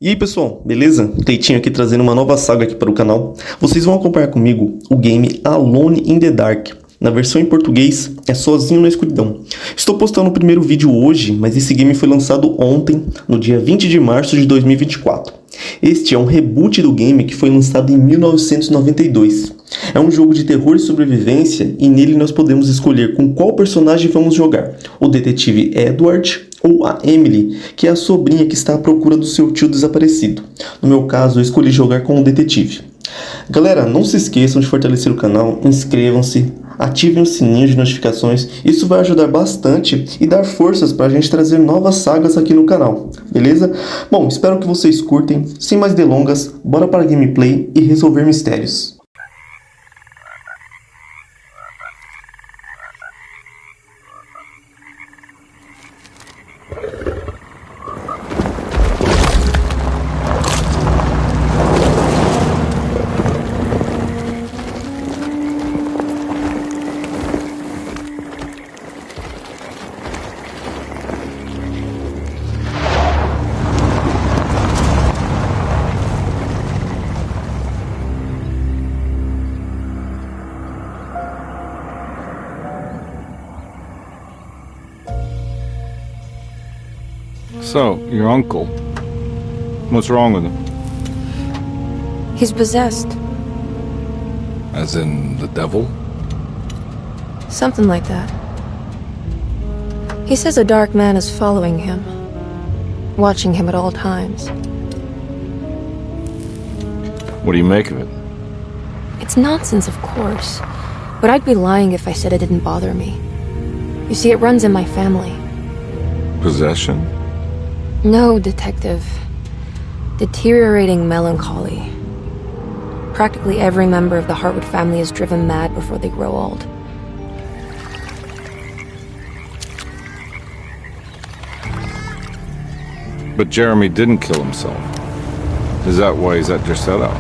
E aí pessoal, beleza? Teitinho aqui trazendo uma nova saga aqui para o canal. Vocês vão acompanhar comigo o game Alone in the Dark. Na versão em português é Sozinho na Escuridão. Estou postando o primeiro vídeo hoje, mas esse game foi lançado ontem, no dia 20 de março de 2024. Este é um reboot do game que foi lançado em 1992. É um jogo de terror e sobrevivência e nele nós podemos escolher com qual personagem vamos jogar. O detetive Edward ou a Emily, que é a sobrinha que está à procura do seu tio desaparecido. No meu caso, eu escolhi jogar com o detetive. Galera, não se esqueçam de fortalecer o canal, inscrevam-se, ativem o sininho de notificações, isso vai ajudar bastante e dar forças para a gente trazer novas sagas aqui no canal, beleza? Bom, espero que vocês curtem, sem mais delongas, bora para a gameplay e resolver mistérios. So, your uncle, what's wrong with him? He's possessed. As in the devil? Something like that. He says a dark man is following him, watching him at all times. What do you make of it? It's nonsense, of course, but I'd be lying if I said it didn't bother me. You see, it runs in my family. Possession? No, detective. Deteriorating melancholy. Practically every member of the Hartwood family is driven mad before they grow old. But Jeremy didn't kill himself. Is that why he's at your setup?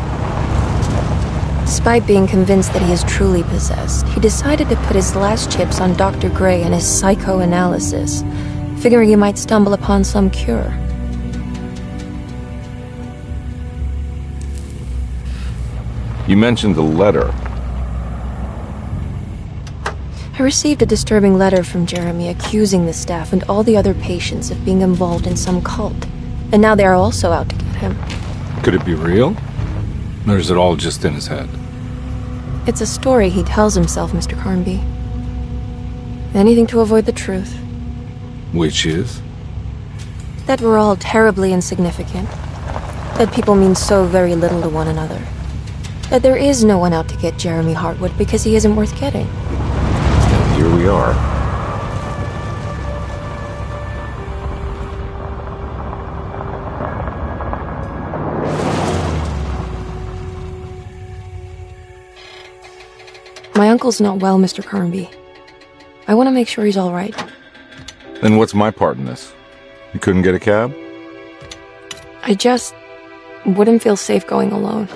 Despite being convinced that he is truly possessed, he decided to put his last chips on Dr. Gray and his psychoanalysis, figuring he might stumble upon some cure. You mentioned the letter. I received a disturbing letter from Jeremy accusing the staff and all the other patients of being involved in some cult. And now they are also out to get him. Could it be real? Or is it all just in his head? It's a story he tells himself, Mr. Carnby. Anything to avoid the truth. Which is? That we're all terribly insignificant. That people mean so very little to one another. That there is no one out to get Jeremy Hartwood because he isn't worth getting. And here we are. My uncle's not well, Mr. Carnby. I want to make sure he's all right. Then what's my part in this? You couldn't get a cab? I just wouldn't feel safe going alone.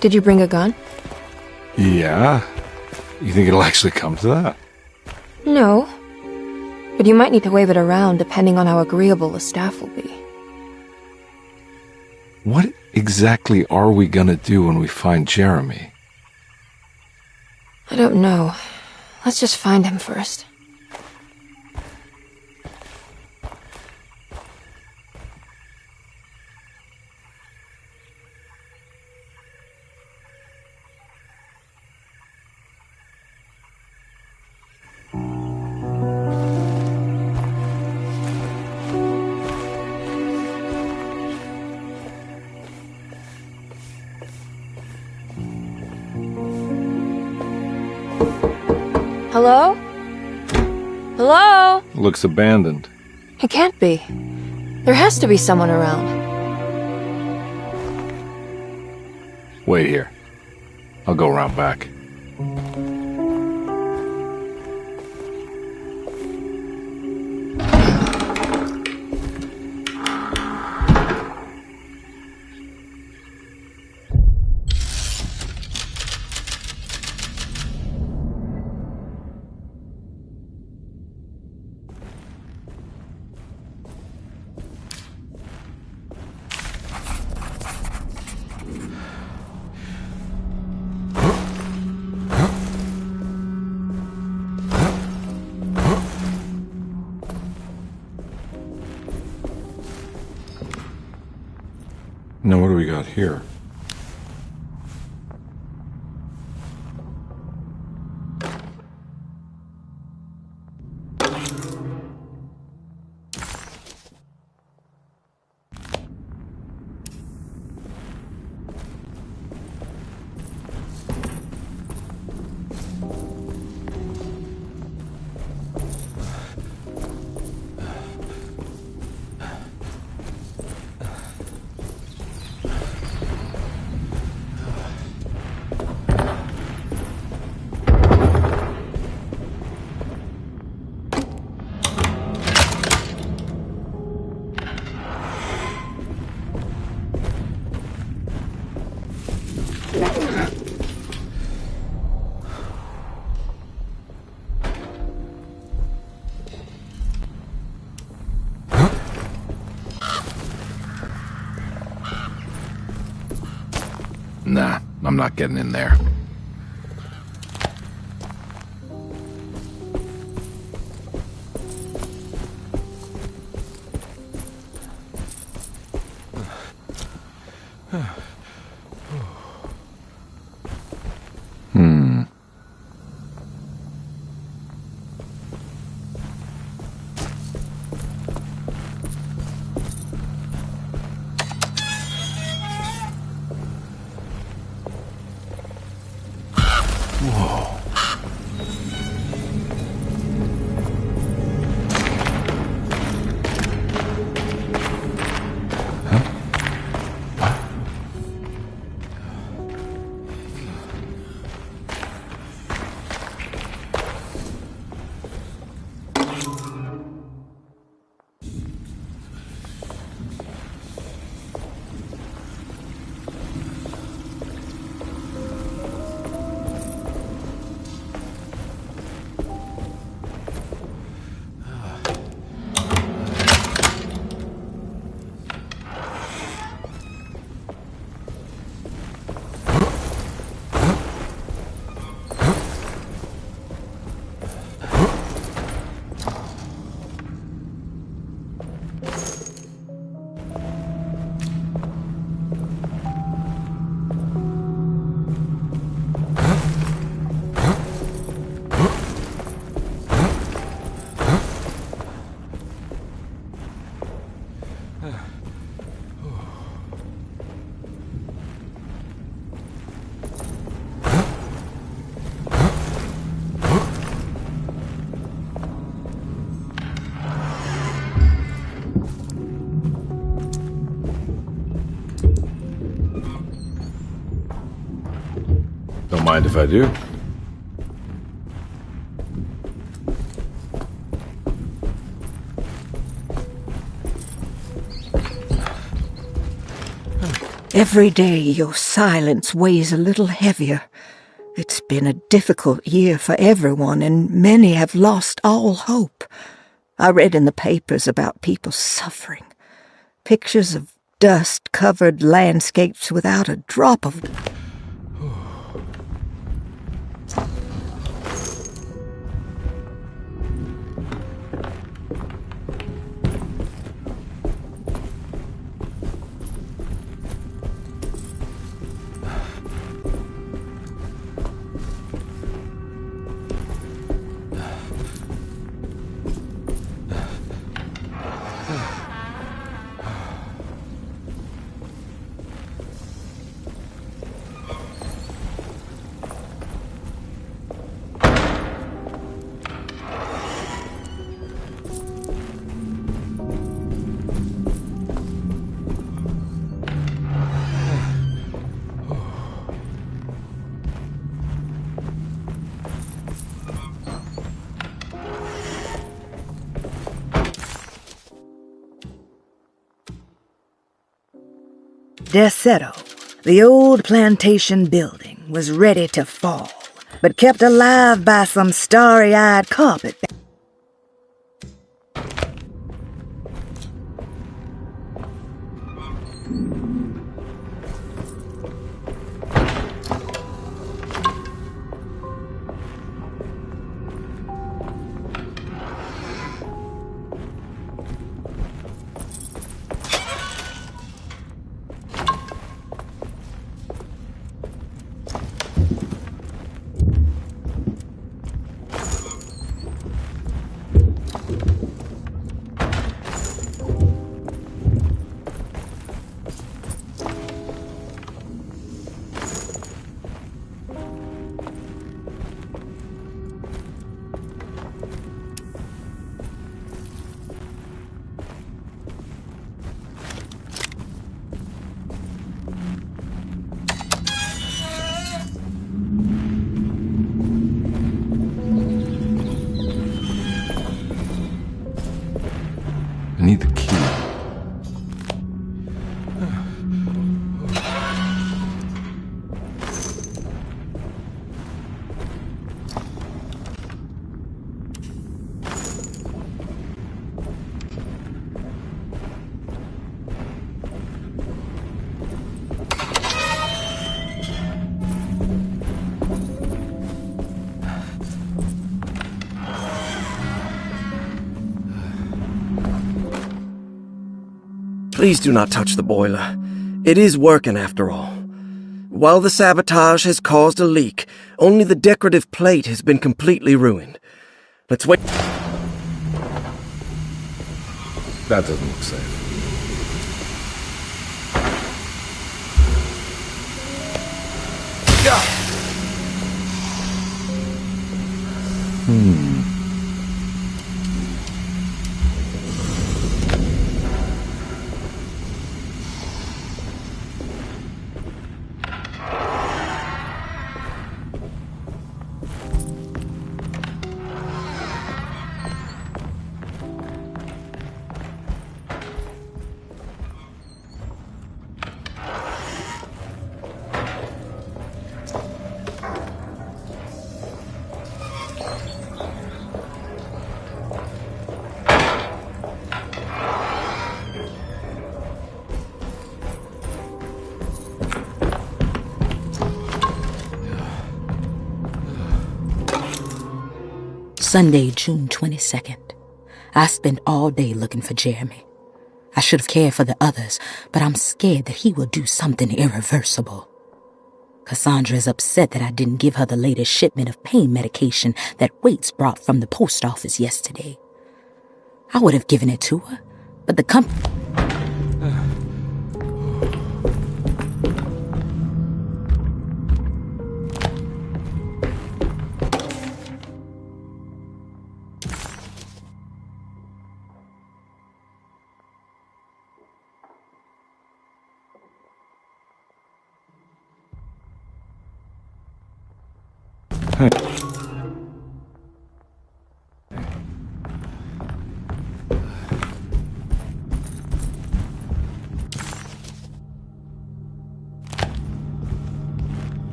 Did you bring a gun? Yeah. You think it'll actually come to that? No. But you might need to wave it around depending on how agreeable the staff will be. What exactly are we gonna do when we find Jeremy? I don't know. Let's just find him first. Hello? Hello? Looks abandoned. It can't be. There has to be someone around. Wait here. I'll go around back. Now what do we got here? Nah, I'm not getting in there. Don't mind if I do. Every day your silence weighs a little heavier. It's been a difficult year for everyone, and many have lost all hope. I read in the papers about people suffering. Pictures of dust-covered landscapes without a drop of... Desetto, the old plantation building, was ready to fall, but kept alive by some starry-eyed carpet. I need the key. Please do not touch the boiler. It is working after all. While the sabotage has caused a leak, only the decorative plate has been completely ruined. Let's wait. That doesn't look safe. Sunday, June 22nd. I spent all day looking for Jeremy. I should have cared for the others, but I'm scared that he will do something irreversible. Cassandra is upset that I didn't give her the latest shipment of pain medication that Waits brought from the post office yesterday. I would have given it to her, but the company...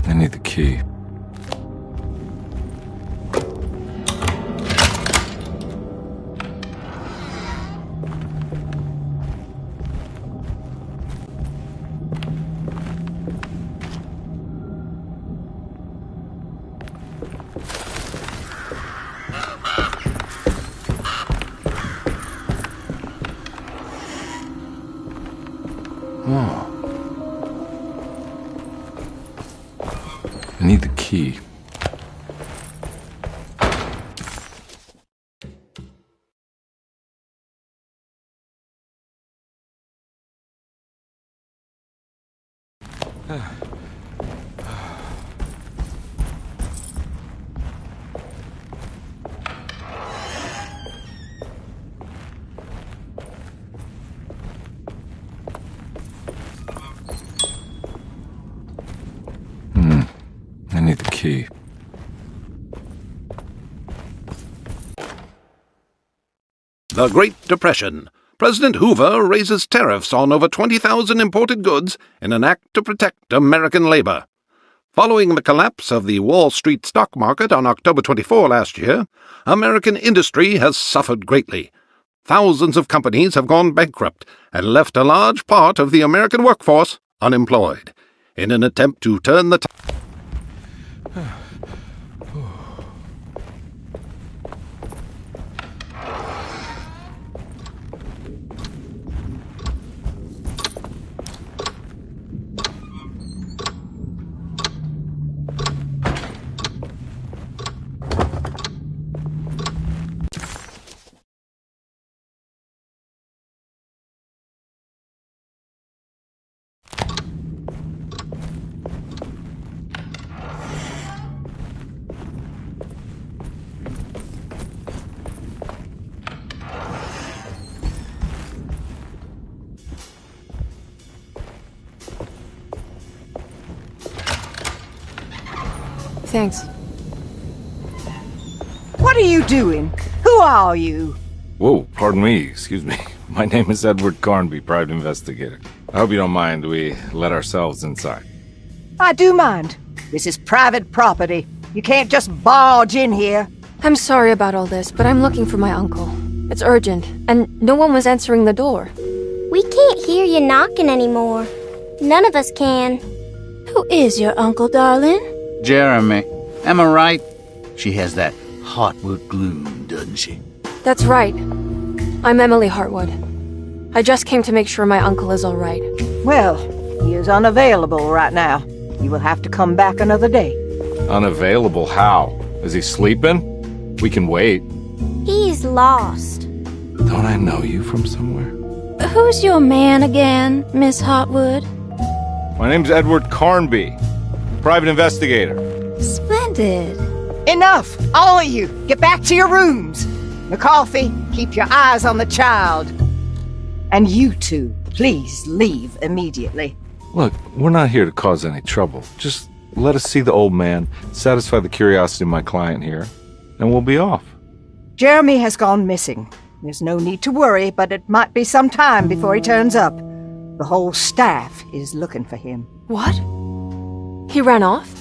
I need the key. Oh. I need the key. I need the key. The Great Depression. President Hoover raises tariffs on over 20,000 imported goods in an act to protect American labor. Following the collapse of the Wall Street stock market on October 24 last year, American industry has suffered greatly. Thousands of companies have gone bankrupt and left a large part of the American workforce unemployed. In an attempt to turn the Thanks. What are you doing? Who are you? Whoa, pardon me, excuse me. My name is Edward Carnby, private investigator. I hope you don't mind we let ourselves inside. I do mind. This is private property. You can't just barge in here. I'm sorry about all this, but I'm looking for my uncle. It's urgent, and no one was answering the door. We can't hear you knocking anymore. None of us can. Who is your uncle, darling? Jeremy. Am I right? She has that Hartwood gloom, doesn't she? That's right. I'm Emily Hartwood. I just came to make sure my uncle is all right. Well, he is unavailable right now. You will have to come back another day. Unavailable how? Is he sleeping? We can wait. He's lost. Don't I know you from somewhere? Who's your man again, Miss Hartwood? My name's Edward Carnby, private investigator. Splendid. Enough! All of you! Get back to your rooms! McCarthy, keep your eyes on the child. And you two, please leave immediately. Look, we're not here to cause any trouble. Just let us see the old man, satisfy the curiosity of my client here, and we'll be off. Jeremy has gone missing. There's no need to worry, but it might be some time before he turns up. The whole staff is looking for him. What? He ran off?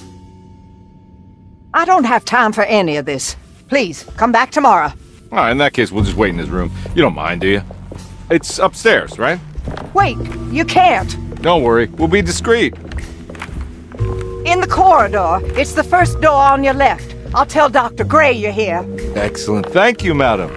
I don't have time for any of this. Please, come back tomorrow. All right, in that case, we'll just wait in his room. You don't mind, do you? It's upstairs, right? Wait, you can't. Don't worry, we'll be discreet. In the corridor. It's the first door on your left. I'll tell Dr. Gray you're here. Excellent. Thank you, madam.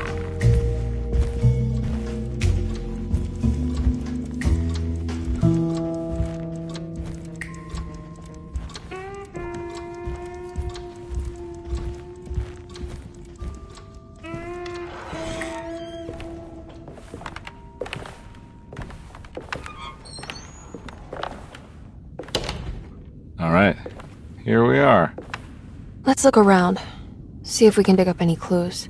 All right, here we are. Let's look around. See if we can dig up any clues.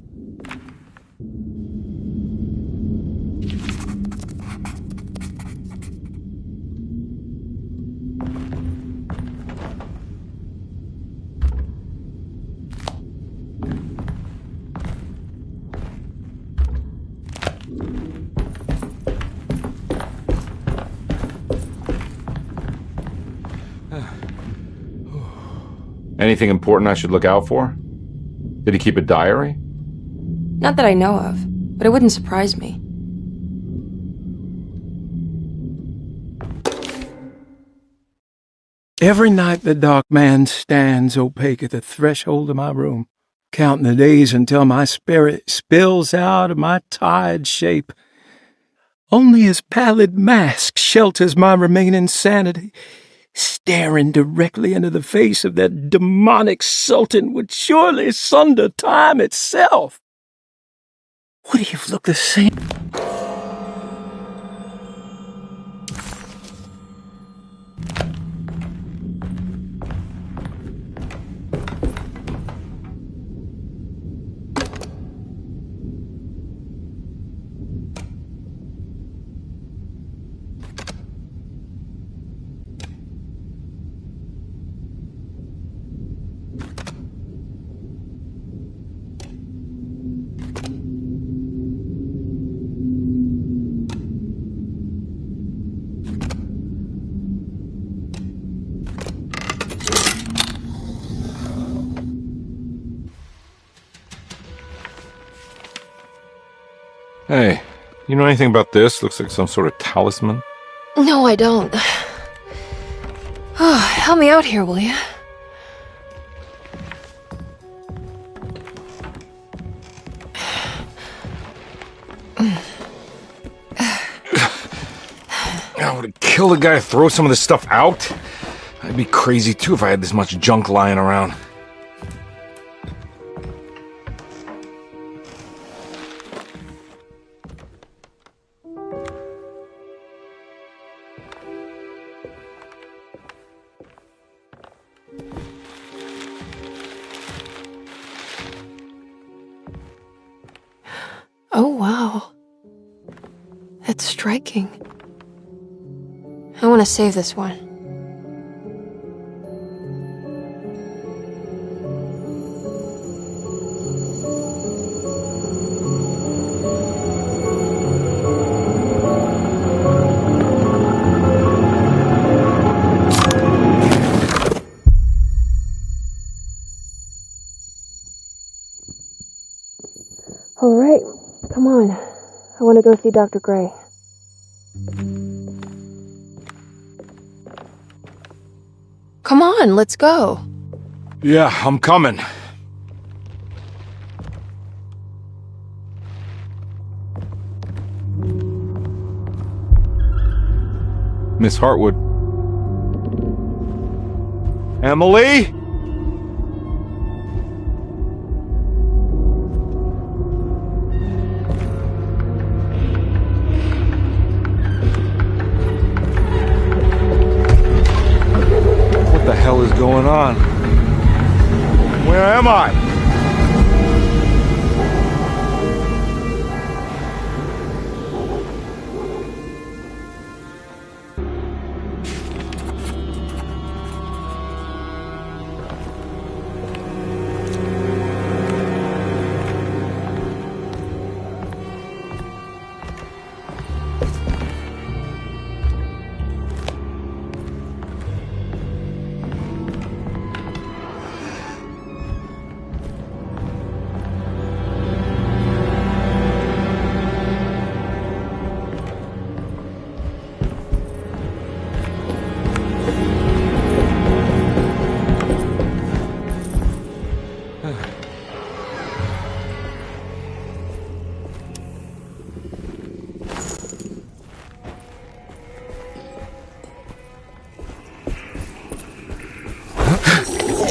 Anything important I should look out for? Did he keep a diary? Not that I know of, but it wouldn't surprise me. Every night the dark man stands opaque at the threshold of my room, counting the days until my spirit spills out of my tired shape. Only his pallid mask shelters my remaining sanity. Staring directly into the face of that demonic sultan would surely sunder time itself. Would he look the same? Hey, you know anything about this? Looks like some sort of talisman. No, I don't. Oh, help me out here, will you? I would have killed a guy to throw some of this stuff out. I'd be crazy too if I had this much junk lying around. Oh, wow. That's striking. I want to save this one. Come on. I want to go see Dr. Gray. Come on, let's go. Yeah, I'm coming. Miss Hartwood. Emily? What the hell is going on? Where am I?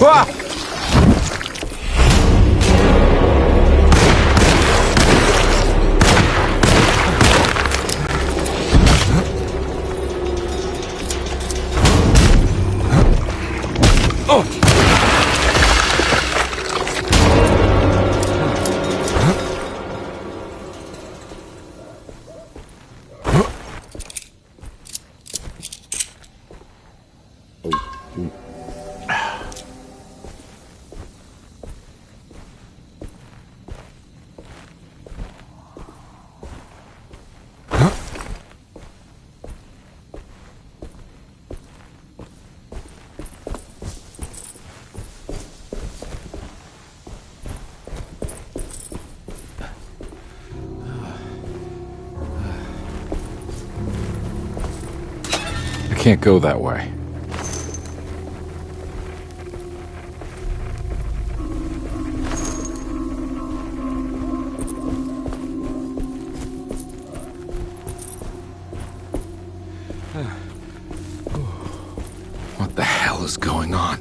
Ah! I can't go that way. What the hell is going on?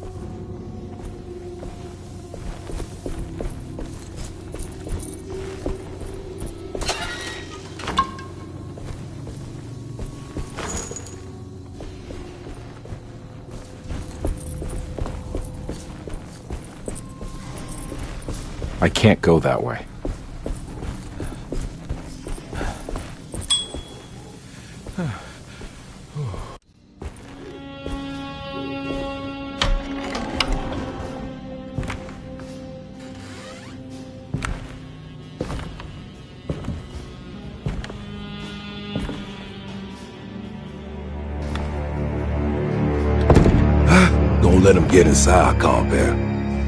I can't go that way. Don't let them get inside, compare.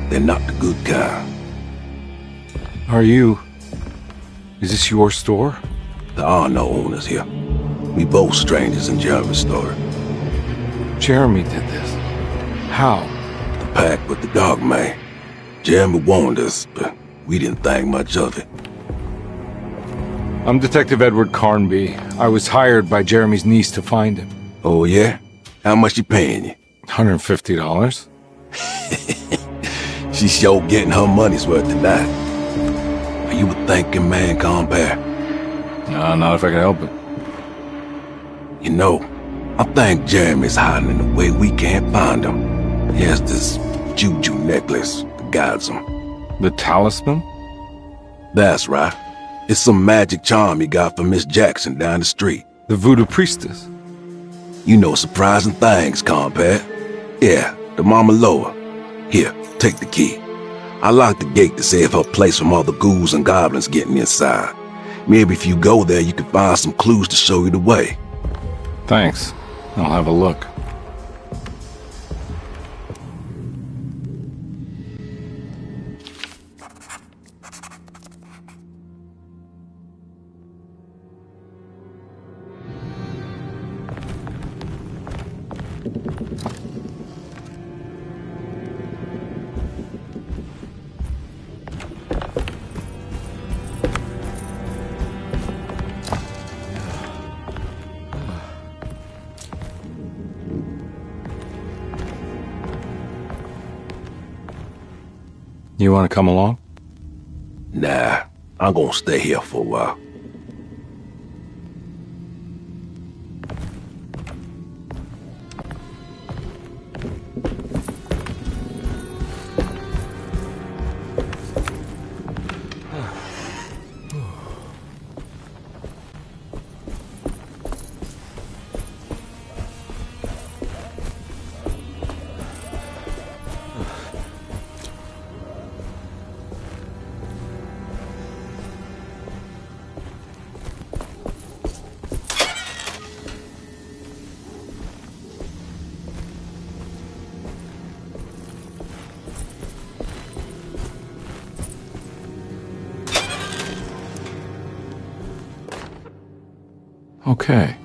They're not the good kind. Are you... Is this your store? There are no owners here. We both strangers in Jeremy's store. Jeremy did this. How? The pact with the dog man. Jeremy warned us, but we didn't think much of it. I'm Detective Edward Carnby. I was hired by Jeremy's niece to find him. Oh, yeah? How much she paying you? $150. She's sure getting her money's worth tonight. Are you a thinking man, compare? No, not if I can help it. You know, I think Jeremy's hiding in a way we can't find him. He has this juju necklace that guides him. The talisman? That's right. It's some magic charm he got from Miss Jackson down the street. The voodoo priestess? You know surprising things, compare. Yeah, the Mama Loa. Here, take the key. I locked the gate to save her place from all the ghouls and goblins getting inside. Maybe if you go there, you can find some clues to show you the way. Thanks. I'll have a look. You want to come along? Nah, I'm gonna stay here for a while. Okay.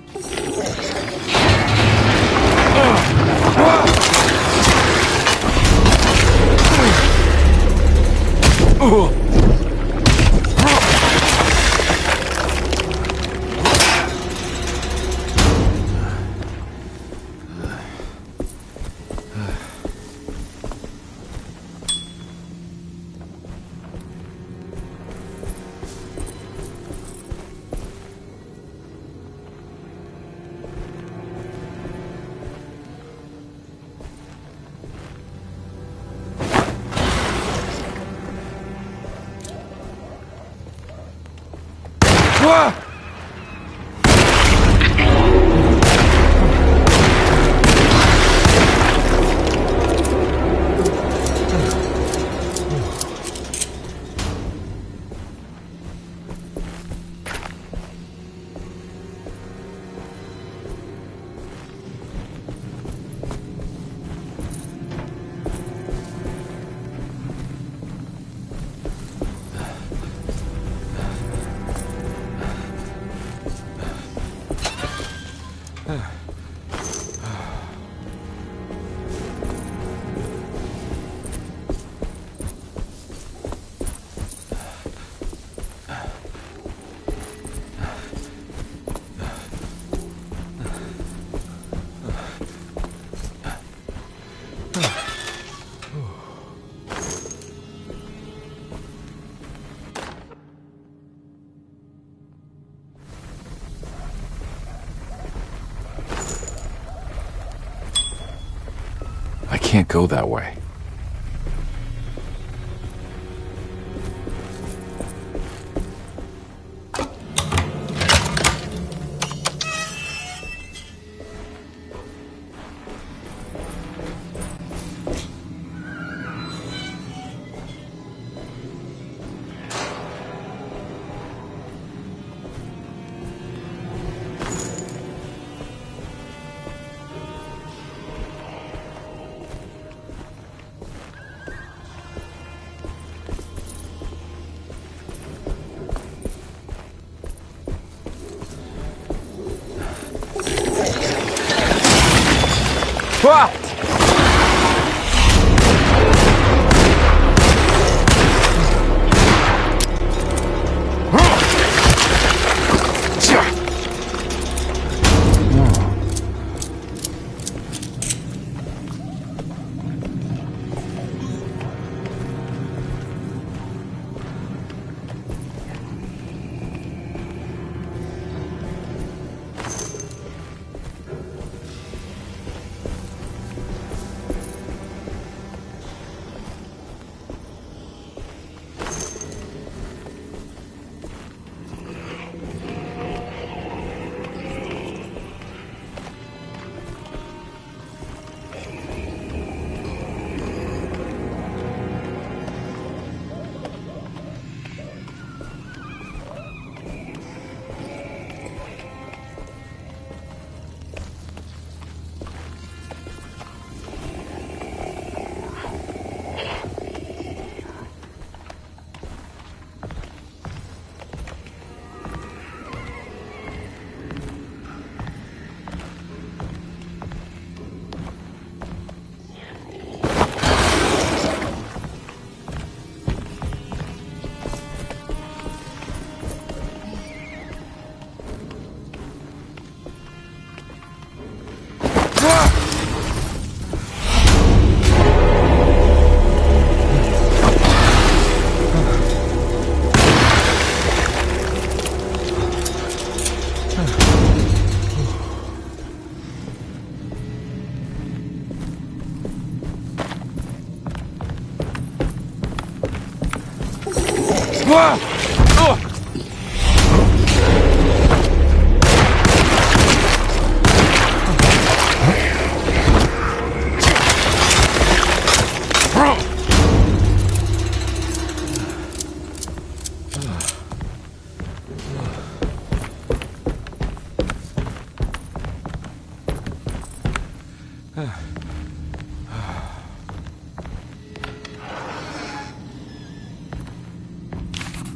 I can't go that way.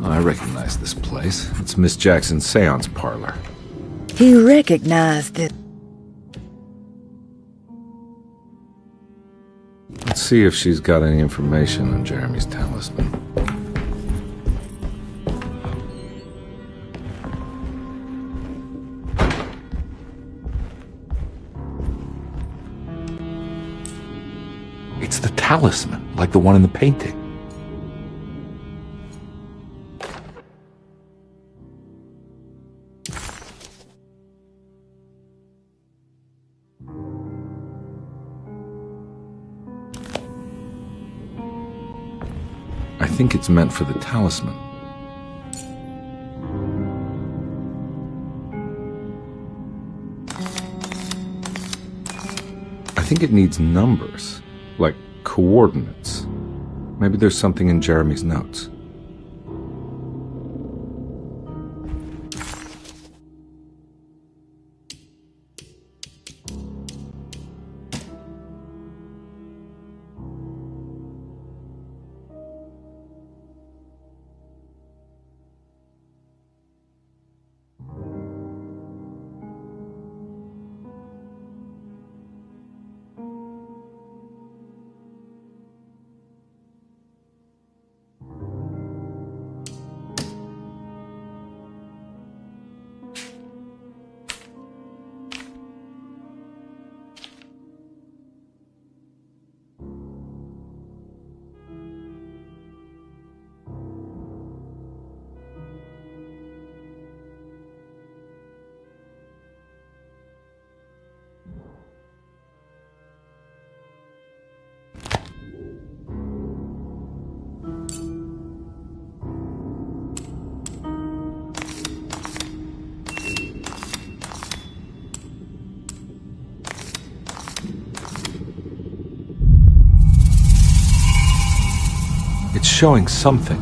I recognize this place. It's Miss Jackson's seance parlor. He recognized it. Let's see if she's got any information on Jeremy's talisman. It's the talisman, like the one in the painting. I think it's meant for the talisman. I think it needs numbers, like coordinates. Maybe there's something in Jeremy's notes. It's showing something.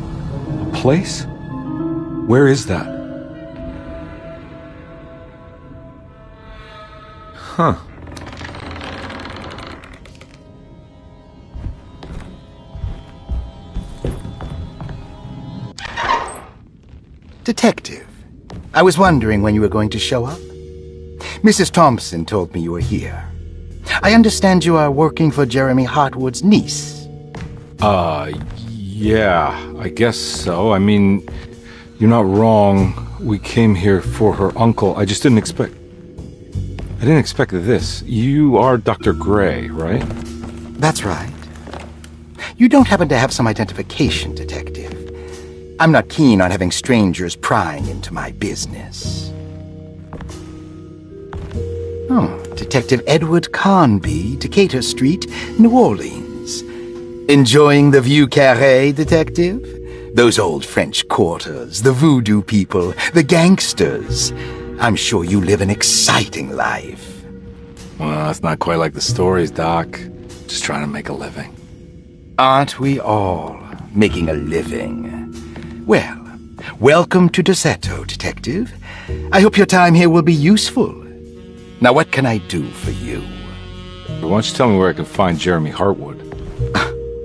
A place? Where is that? Huh. Detective, I was wondering when you were going to show up. Mrs. Thompson told me you were here. I understand you are working for Jeremy Hartwood's niece. Yeah, I guess so. I mean, you're not wrong. We came here for her uncle. I just didn't expect this. You are Dr. Gray, right? That's right. You don't happen to have some identification, Detective. I'm not keen on having strangers prying into my business. Oh, Detective Edward Carnby, Decatur Street, New Orleans. Enjoying the Vieux Carré, Detective? Those old French quarters, the voodoo people, the gangsters. I'm sure you live an exciting life. Well, it's not quite like the stories, Doc. Just trying to make a living. Aren't we all making a living? Well, welcome to Deseto, Detective. I hope your time here will be useful. Now, what can I do for you? Why don't you tell me where I can find Jeremy Hartwood?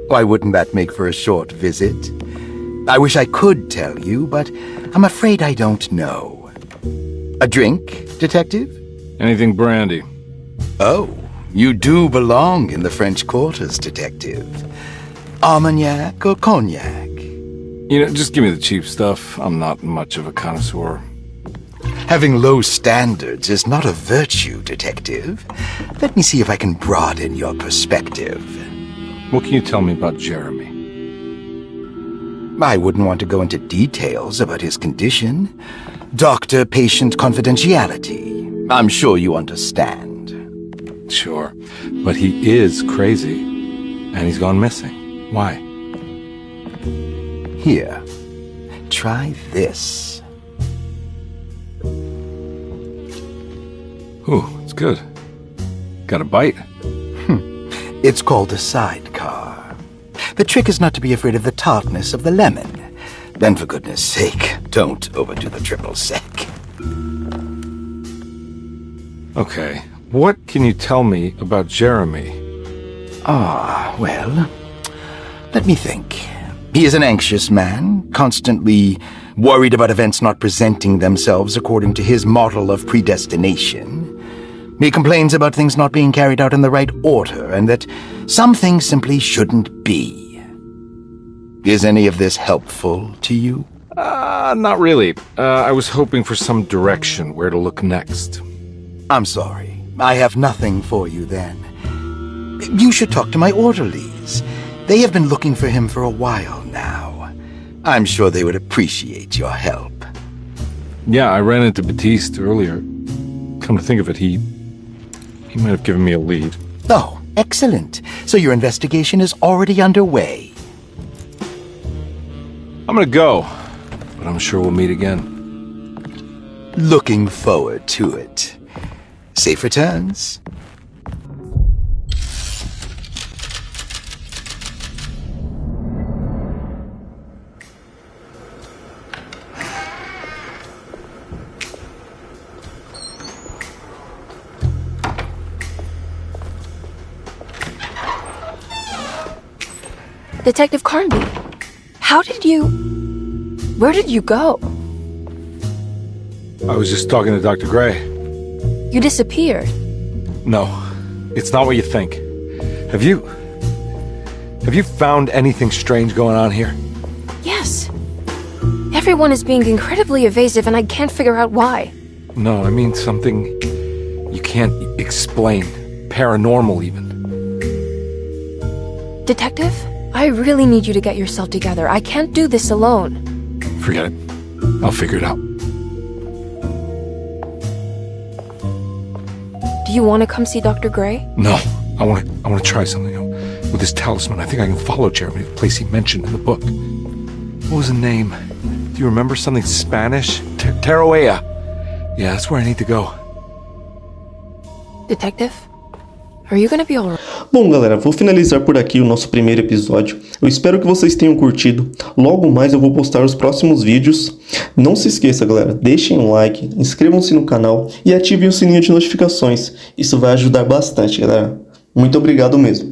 Why wouldn't that make for a short visit? I wish I could tell you, but I'm afraid I don't know. A drink, Detective? Anything brandy. Oh, you do belong in the French quarters, Detective. Armagnac or cognac? You know, just give me the cheap stuff. I'm not much of a connoisseur. Having low standards is not a virtue, Detective. Let me see if I can broaden your perspective. What can you tell me about Jeremy? I wouldn't want to go into details about his condition. Doctor-patient confidentiality. I'm sure you understand. Sure, but he is crazy, and he's gone missing. Why? Here. try this. Ooh, it's good. Got a bite? It's called a sidecar. The trick is not to be afraid of the tartness of the lemon. Then, for goodness sake, don't overdo the triple sec. Okay, what can you tell me about Jeremy? Well, let me think. He is an anxious man, constantly worried about events not presenting themselves according to his model of predestination. He complains about things not being carried out in the right order, and that some things simply shouldn't be. Is any of this helpful to you? Not really. I was hoping for some direction where to look next. I'm sorry. I have nothing for you then. You should talk to my orderlies. They have been looking for him for a while now. I'm sure they would appreciate your help. Yeah, I ran into Batiste earlier. Come to think of it, he might have given me a lead. Oh, excellent. So your investigation is already underway. I'm gonna go, but I'm sure we'll meet again. Looking forward to it. Safe returns. Detective Carnby, where did you go? I was just talking to Dr. Gray. You disappeared. No, it's not what you think. Have you found anything strange going on here? Yes. Everyone is being incredibly evasive and I can't figure out why. No, I mean something you can't explain. Paranormal, even. Detective, I really need you to get yourself together. I can't do this alone. Forget it. I'll figure it out. Do you want to come see Dr. Gray? No, I want to try something. With this talisman, I think I can follow Jeremy to the place he mentioned in the book. What was the name? Do you remember something Spanish? Tarawea. Yeah, that's where I need to go. Detective, are you gonna be alright? Bom, galera, vou finalizar por aqui o nosso primeiro episódio. Eu espero que vocês tenham curtido. Logo mais eu vou postar os próximos vídeos. Não se esqueça, galera, deixem um like, inscrevam-se no canal e ativem o sininho de notificações. Isso vai ajudar bastante, galera. Muito obrigado mesmo.